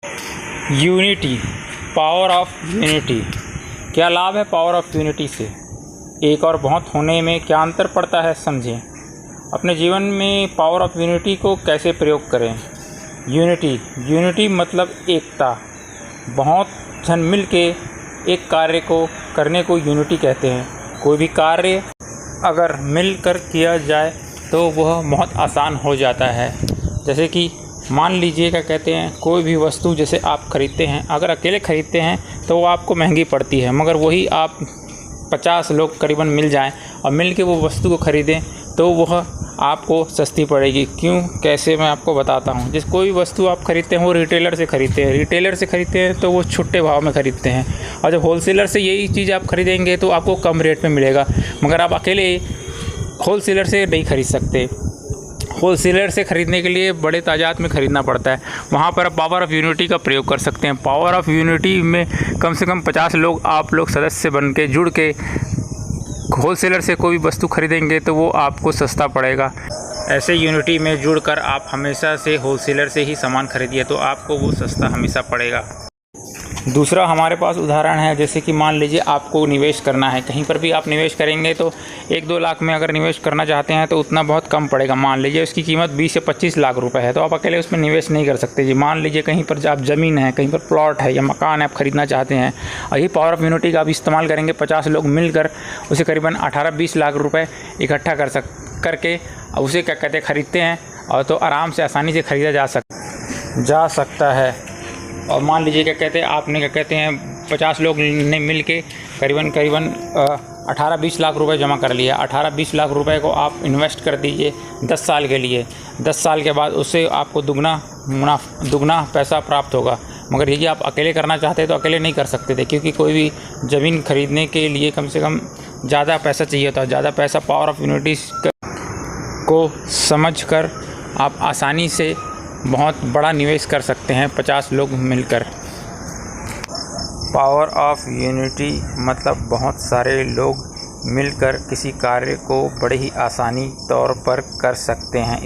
Unity, power of unity. क्या लाभ है पावर ऑफ यूनिटी से? एक और बहुत होने में क्या अंतर पड़ता है, समझें। अपने जीवन में पावर ऑफ यूनिटी को कैसे प्रयोग करें। यूनिटी मतलब एकता। बहुत जन मिल के एक कार्य को करने को यूनिटी कहते हैं। कोई भी कार्य अगर मिलकर किया जाए तो वह बहुत आसान हो जाता है। जैसे कि मान लीजिए क्या कहते हैं, कोई भी वस्तु जैसे आप ख़रीदते हैं, अगर अकेले ख़रीदते हैं तो वो आपको महंगी पड़ती है, मगर वही आप 50 लोग करीबन मिल जाएं और मिल के वो वस्तु को ख़रीदें तो वह आपको सस्ती पड़ेगी। क्यों, कैसे, मैं आपको बताता हूँ। जिस कोई वस्तु आप ख़रीदते हैं वो रिटेलर से ख़रीदते हैं तो वो छुट्टे भाव में ख़रीदते हैं, और जब होलसेलर से यही चीज़ आप ख़रीदेंगे तो आपको कम रेट में मिलेगा। मगर आप अकेले होलसेलर से नहीं ख़रीद सकते। होलसेलर से ख़रीदने के लिए बड़े तादाद में ख़रीदना पड़ता है। वहाँ पर आप पावर ऑफ यूनिटी का प्रयोग कर सकते हैं। पावर ऑफ यूनिटी में कम से कम 50 लोग आप लोग सदस्य बन के जुड़ के होलसेलर से कोई भी वस्तु ख़रीदेंगे तो वो आपको सस्ता पड़ेगा। ऐसे यूनिटी में जुड़कर आप हमेशा से होलसेलर से ही सामान खरीदिए तो आपको वो सस्ता हमेशा पड़ेगा। दूसरा हमारे पास उदाहरण है, जैसे कि मान लीजिए आपको निवेश करना है। कहीं पर भी आप निवेश करेंगे तो 1-2 लाख में अगर निवेश करना चाहते हैं तो उतना बहुत कम पड़ेगा। मान लीजिए उसकी कीमत 20 से 25 लाख रुपए है, तो आप अकेले उसमें निवेश नहीं कर सकते जी। मान लीजिए कहीं पर आप ज़मीन है, कहीं पर प्लॉट है या मकान आप ख़रीदना चाहते हैं, और यही पावर ऑफ यूनिटी का आप इस्तेमाल करेंगे। 50 लोग मिलकर उसे करीबन 18-20 लाख रुपये इकट्ठा करके उसे क्या कहते हैं ख़रीदते हैं, और तो आराम से आसानी से ख़रीदा जा सकता है। और मान लीजिए क्या कहते हैं, आपने क्या कहते हैं 50 लोग ने मिल के करीबन 18-20 लाख रुपए जमा कर लिया। 18-20 लाख रुपए को आप इन्वेस्ट कर दीजिए 10 साल के लिए। 10 साल के बाद उससे आपको दुगना पैसा प्राप्त होगा। मगर यदि आप अकेले करना चाहते तो अकेले नहीं कर सकते थे, क्योंकि कोई भी ज़मीन खरीदने के लिए कम से कम ज़्यादा पैसा चाहिए होता। ज़्यादा पैसा पावर ऑफ यूनिटी को समझकर आप आसानी से बहुत बड़ा निवेश कर सकते हैं 50 लोग मिलकर। पावर ऑफ यूनिटी मतलब बहुत सारे लोग मिलकर किसी कार्य को बड़े ही आसानी तौर पर कर सकते हैं।